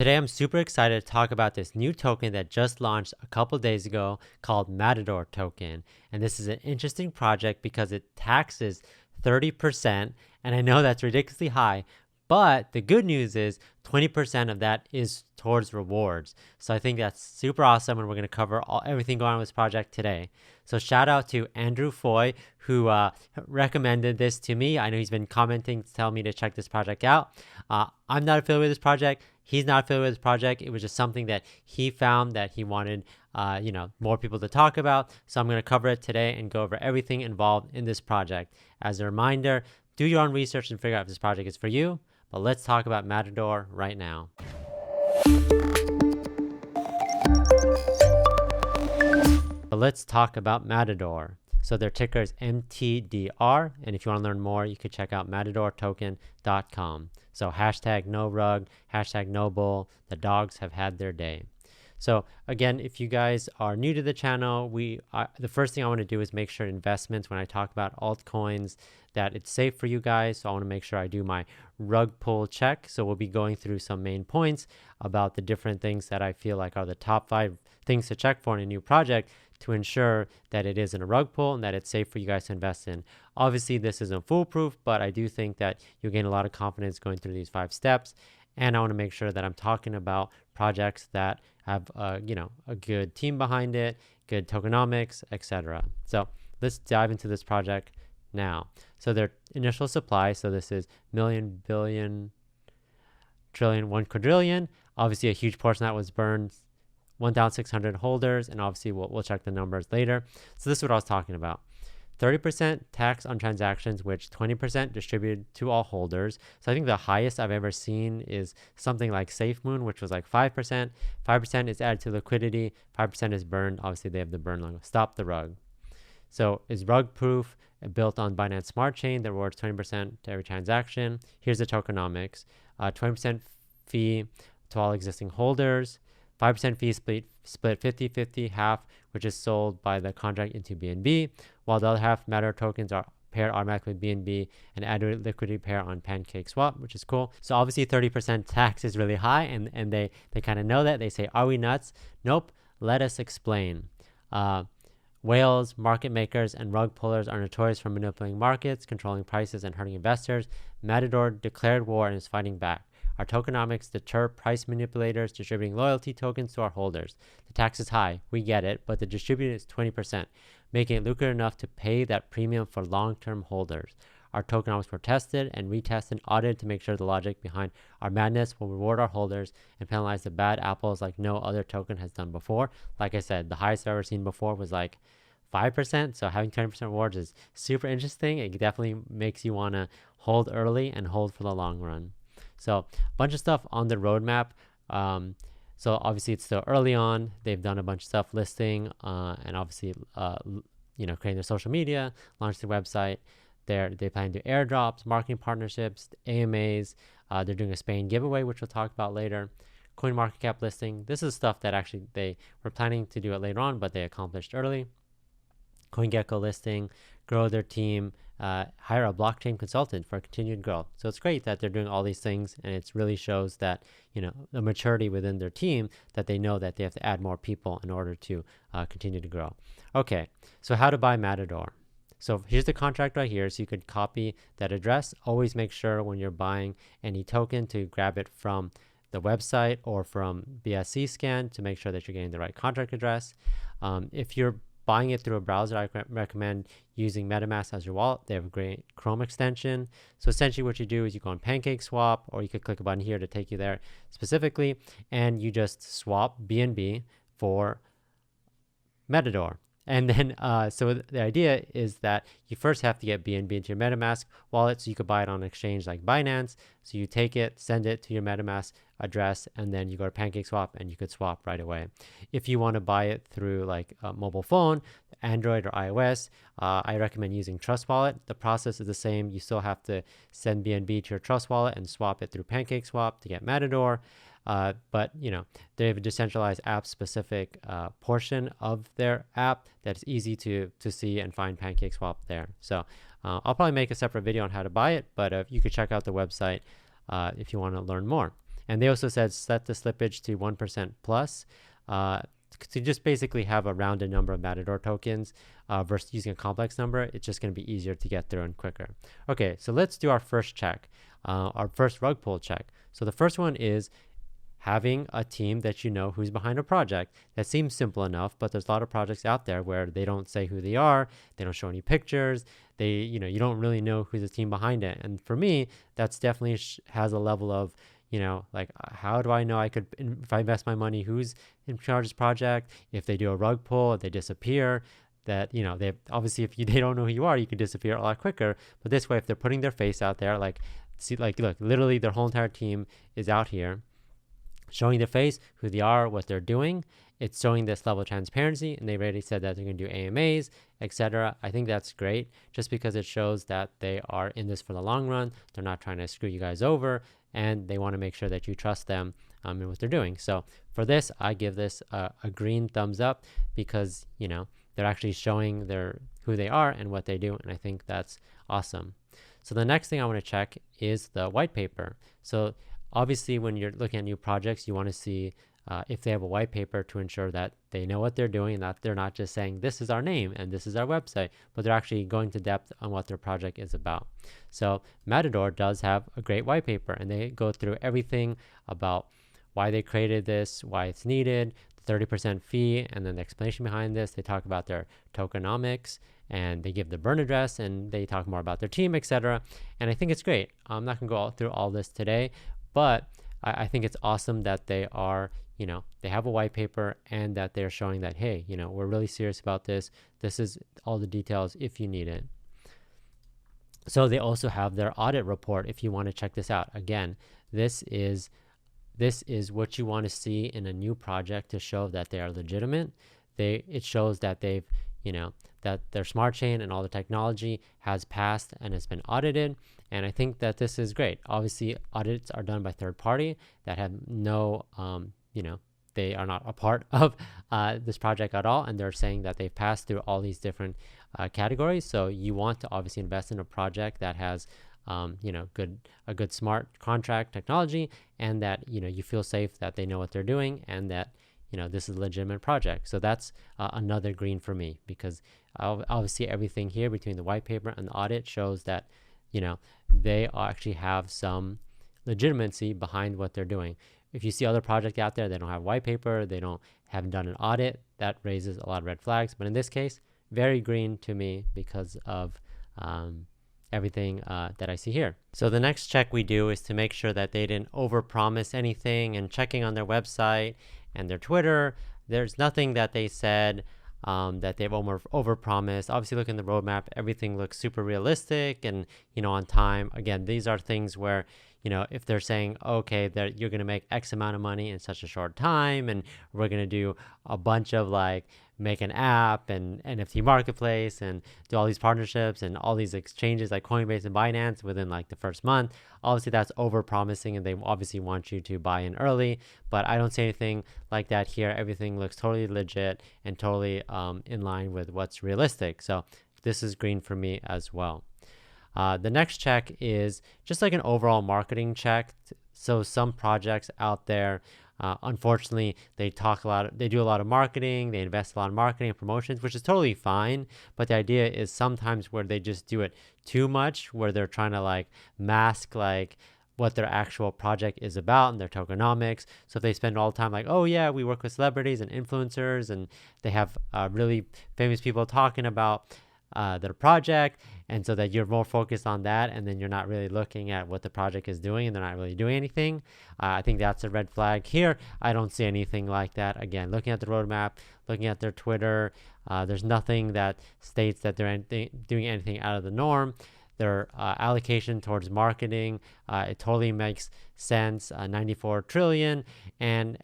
Today, I'm super excited to talk about this new token that just launched a couple days ago called Matador Token. And this is an interesting project because it taxes 30%. And I know that's ridiculously high, but the good news is 20% of that is towards rewards. So I think that's super awesome. And we're going to cover everything going on with this project today. So shout out to Andrew Foy, who recommended this to me. I know he's been commenting to tell me to check this project out. I'm not affiliated with this project. He's not affiliated with this project. It was just something that he found that he wanted, more people to talk about. So I'm going to cover it today and go over everything involved in this project. As a reminder, do your own research and figure out if this project is for you. But let's talk about Matador right now. But let's talk about Matador. So their ticker is MTDR. And if you want to learn more, you can check out matadortoken.com. So hashtag no rug, hashtag no bull. The dogs have had their day. So again, if you guys are new to the channel, the first thing I want to do is make sure investments, when I talk about altcoins, that it's safe for you guys. So I want to make sure I do my rug pull check. So we'll be going through some main points about the different things that I feel like are the top 5 things to check for in a new project to ensure that it isn't a rug pull and that it's safe for you guys to invest in. Obviously, this isn't foolproof, but I do think that you'll gain a lot of confidence going through these 5 steps. And I want to make sure that I'm talking about projects that have, a good team behind it, good tokenomics, etc. So let's dive into this project now. So their initial supply, so this is million, billion, trillion, 1 quadrillion. Obviously, a huge portion that was burned. 1,600 holders, and obviously we'll check the numbers later. So this is what I was talking about. 30% tax on transactions, which 20% distributed to all holders. So I think the highest I've ever seen is something like SafeMoon, which was like 5%. 5% is added to liquidity. 5% is burned. Obviously, they have the burn logo. Stop the rug. So is rug proof, built on Binance Smart Chain that rewards 20% to every transaction. Here's the tokenomics. 20% fee to all existing holders. 5% fee split 50-50, half which is sold by the contract into BNB, while the other half Matter tokens are paired automatically with BNB and added liquidity pair on PancakeSwap, which is cool. So obviously 30% tax is really high, and they kind of know that. They say, are we nuts? Nope. Let us explain. Whales, market makers, and rug pullers are notorious for manipulating markets, controlling prices, and hurting investors. Matador declared war and is fighting back. Our tokenomics deter price manipulators distributing loyalty tokens to our holders. The tax is high, we get it, but the distribution is 20%, making it lucrative enough to pay that premium for long-term holders. Our tokenomics were tested and retested and audited to make sure the logic behind our madness will reward our holders and penalize the bad apples like no other token has done before. Like I said, the highest I've ever seen before was like 5%. So having 20% rewards is super interesting. It definitely makes you want to hold early and hold for the long run. So a bunch of stuff on the roadmap. So obviously it's still early on. They've done a bunch of stuff listing and obviously, creating their social media, launched their website. They plan to do airdrops, marketing partnerships, AMAs. They're doing a Spain giveaway, which we'll talk about later. CoinMarketCap listing. This is stuff that actually they were planning to do it later on, but they accomplished early. CoinGecko listing, grow their team, hire a blockchain consultant for continued growth. So it's great that they're doing all these things, and it really shows that, the maturity within their team, that they know that they have to add more people in order to continue to grow. Okay, so how to buy Matador. So here's the contract right here. So you could copy that address. Always make sure when you're buying any token to grab it from the website or from BSC scan to make sure that you're getting the right contract address. If you're buying it through a browser, I recommend using MetaMask as your wallet. They have a great Chrome extension. So essentially what you do is you go on PancakeSwap, or you could click a button here to take you there specifically, and you just swap BNB for Matador. And then, so the idea is that you first have to get BNB into your MetaMask wallet so you could buy it on an exchange like Binance. So you take it, send it to your MetaMask address, and then you go to PancakeSwap and you could swap right away. If you want to buy it through like a mobile phone, Android or iOS, I recommend using Trust Wallet. The process is the same. You still have to send BNB to your Trust Wallet and swap it through PancakeSwap to get Matador. But they have a decentralized app specific portion of their app that's easy to see and find PancakeSwap there. So I'll probably make a separate video on how to buy it, but you could check out the website if you want to learn more. And they also said set the slippage to 1% plus. To just basically have a rounded number of Matador tokens versus using a complex number, it's just going to be easier to get through and quicker. Okay, so let's do our first check, our first rug pull check. So the first one is having a team that you know who's behind a project. That seems simple enough, but there's a lot of projects out there where they don't say who they are, they don't show any pictures, you don't really know who's the team behind it. And for me, that's definitely has a level of, like, how do I know if I invest my money, who's in charge of this project? If they do a rug pull, if they disappear, that, they obviously, if they don't know who you are, you can disappear a lot quicker. But this way, if they're putting their face out there, like, see, like, look, literally their whole entire team is out here showing their face, who they are, what they're doing. It's showing this level of transparency, and they've already said that they're going to do AMAs, etc. I think that's great, just because it shows that they are in this for the long run. They're not trying to screw you guys over, and they want to make sure that you trust them in what they're doing. So for this, I give this a green thumbs up, because they're actually showing who they are and what they do, and I think that's awesome. So the next thing I want to check is the white paper. So obviously, when you're looking at new projects, you want to see if they have a white paper to ensure that they know what they're doing, and that they're not just saying, this is our name and this is our website, but they're actually going to depth on what their project is about. So Matador does have a great white paper, and they go through everything about why they created this, why it's needed, the 30% fee, and then the explanation behind this. They talk about their tokenomics, and they give the burn address, and they talk more about their team, etc. And I think it's great. I'm not going to go through all this today, but I think it's awesome that they are, they have a white paper, and that they're showing that, hey, we're really serious about this. This is all the details if you need it. So they also have their audit report if you want to check this out. Again, this is what you want to see in a new project to show that they are legitimate. It shows that they've, that their smart chain and all the technology has passed and has been audited. And I think that this is great. Obviously, audits are done by third party that have no, they are not a part of this project at all. And they're saying that they've passed through all these different categories. So you want to obviously invest in a project that has, a good smart contract technology, and that, you feel safe that they know what they're doing, and that, this is a legitimate project. So that's another green for me, because obviously everything here between the white paper and the audit shows that, they actually have some legitimacy behind what they're doing. If you see other projects out there, they don't have white paper, haven't done an audit, that raises a lot of red flags. But in this case, very green to me, because of everything that I see here. So the next check we do is to make sure that they didn't overpromise anything, and checking on their website and their Twitter, there's nothing that they said that they've overpromised. Obviously, look in the roadmap, everything looks super realistic and, on time. Again, these are things where, if they're saying, okay, that you're going to make X amount of money in such a short time, and we're going to do a bunch of make an app and NFT marketplace and do all these partnerships and all these exchanges like Coinbase and Binance within the first month. Obviously, that's over promising, and they obviously want you to buy in early, but I don't see anything like that here. Everything looks totally legit and totally in line with what's realistic. So this is green for me as well. The next check is just like an overall marketing check. So some projects out there, unfortunately, they do a lot of marketing, they invest a lot in marketing and promotions, which is totally fine. But the idea is sometimes where they just do it too much, where they're trying to mask what their actual project is about and their tokenomics. So if they spend all the time oh yeah, we work with celebrities and influencers, and they have really famous people talking about their project, and so that you're more focused on that, and then you're not really looking at what the project is doing, and they're not really doing anything. I think that's a red flag here. I don't see anything like that. Again, looking at the roadmap, looking at their Twitter, there's nothing that states that they're doing anything out of the norm. Their allocation towards marketing, it totally makes sense. 94 trillion, and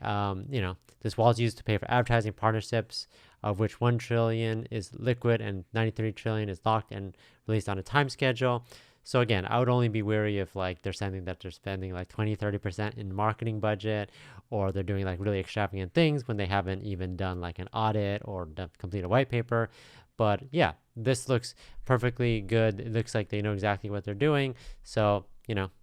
this wallet is used to pay for advertising partnerships, of which 1 trillion is liquid and 93 trillion is locked and released on a time schedule. So again, I would only be wary if they're saying that they're spending 20-30% in marketing budget, or they're doing really extravagant things when they haven't even done an audit or complete a white paper. But yeah, this looks perfectly good. It looks like they know exactly what they're doing. So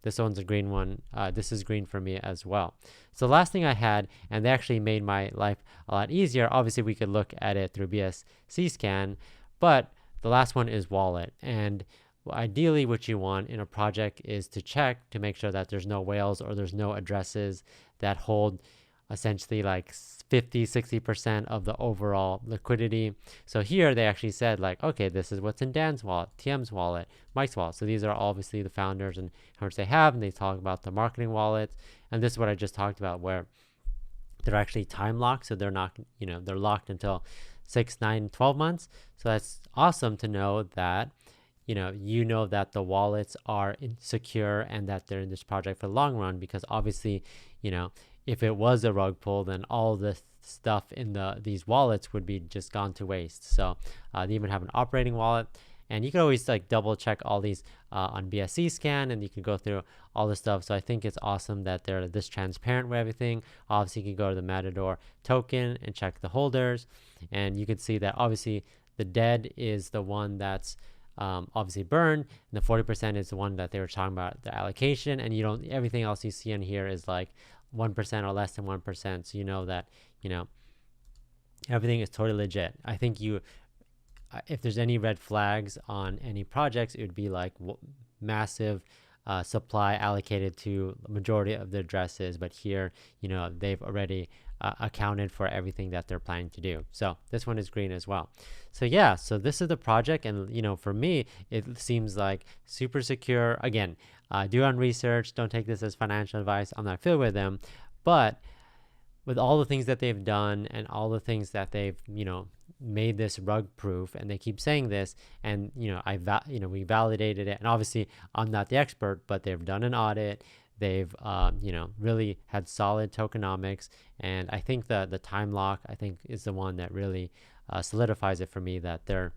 this one's a green one. This is green for me as well. So the last thing I had, and they actually made my life a lot easier. Obviously, we could look at it through BSC scan, but the last one is wallet. And ideally, what you want in a project is to check to make sure that there's no whales or there's no addresses that hold essentially like 50-60% of the overall liquidity. So here they actually said like, okay, this is what's in Dan's wallet, TM's wallet, Mike's wallet. So these are obviously the founders and how much they have, and they talk about the marketing wallets. And this is what I just talked about, where they're actually time locked. So they're not, they're locked until 6, 9, 12 months. So that's awesome to know that that the wallets are secure and that they're in this project for the long run, because obviously, if it was a rug pull, then all the stuff in these wallets would be just gone to waste. So they even have an operating wallet, and you can always like double check all these on BSC scan, and you can go through all this stuff. So I think it's awesome that they're this transparent with everything. Obviously, you can go to the Matador token and check the holders, and you can see that obviously the dead is the one that's obviously burned, and the 40% is the one that they were talking about, the allocation, and everything else you see in here is like 1% or less than 1%. So you know that everything is totally legit. I think if there's any red flags on any projects, it would be like massive supply allocated to the majority of the addresses, but here they've already accounted for everything that they're planning to do. So this one is green as well. So yeah, so this is the project, and for me it seems like super secure. Again, do your own research, don't take this as financial advice. I'm not affiliated with them, but with all the things that they've done and all the things that they've made this rug proof, and they keep saying this, and we validated it, and obviously I'm not the expert, but they've done an audit. They've really had solid tokenomics, and I think the time lock is the one that really solidifies it for me that they're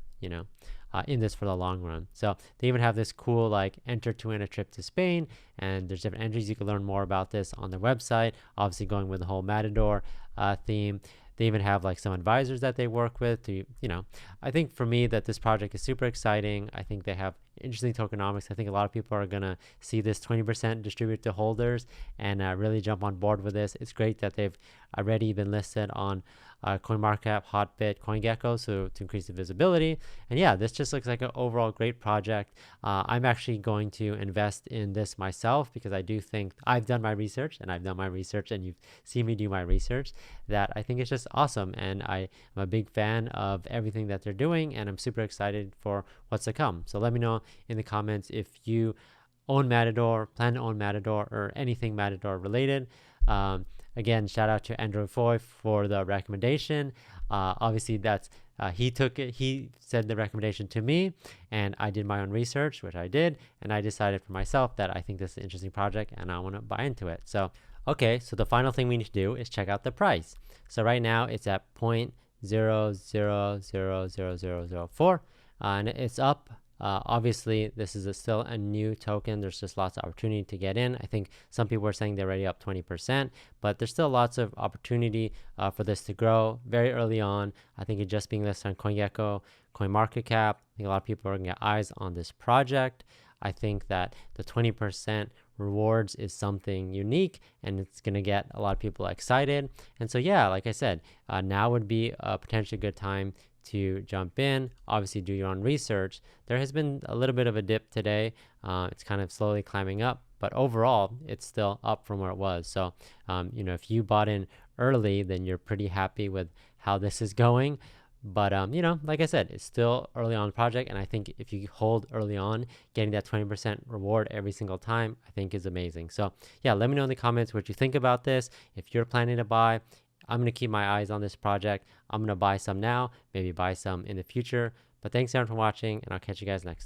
in this for the long run. So they even have this cool like enter to win a trip to Spain, and there's different entries. You can learn more about this on their website, obviously going with the whole Matador theme. They even have like some advisors that they work with to, I think for me that this project is super exciting. I think they have interesting tokenomics. I think a lot of people are going to see this 20% distribute to holders and really jump on board with this. It's great that they've already been listed on CoinMarketCap, Hotbit, CoinGecko, so to increase the visibility. And yeah, this just looks like an overall great project. I'm actually going to invest in this myself, because I do think I've done my research, and you've seen me do my research, that I think it's just awesome. And I'm a big fan of everything that they're doing, and I'm super excited for what's to come. So let me know in the comments if you own Matador, plan to own Matador, or anything Matador related. Again, shout out to Andrew Foy for the recommendation. Obviously, that's he said the recommendation to me, and I did my own research, which I did, and I decided for myself that I think this is an interesting project and I want to buy into it. So, okay, so the final thing we need to do is check out the price. So right now it's at 0.000004, and it's up. Obviously, this is still a new token. There's just lots of opportunity to get in. I think some people are saying they're already up 20%, but there's still lots of opportunity for this to grow very early on. I think it's just being listed on CoinGecko, CoinMarketCap. I think a lot of people are going to get eyes on this project. I think that the 20% rewards is something unique, and it's going to get a lot of people excited. And so, yeah, like I said, now would be a potentially good time to jump in. Obviously, do your own research. There has been a little bit of a dip today. It's kind of slowly climbing up, but overall, it's still up from where it was. So, if you bought in early, then you're pretty happy with how this is going. But, like I said, it's still early on project. And I think if you hold early on, getting that 20% reward every single time, I think is amazing. So yeah, let me know in the comments what you think about this. If you're planning to buy, I'm going to keep my eyes on this project. I'm going to buy some now, maybe buy some in the future. But thanks everyone for watching, and I'll catch you guys next time.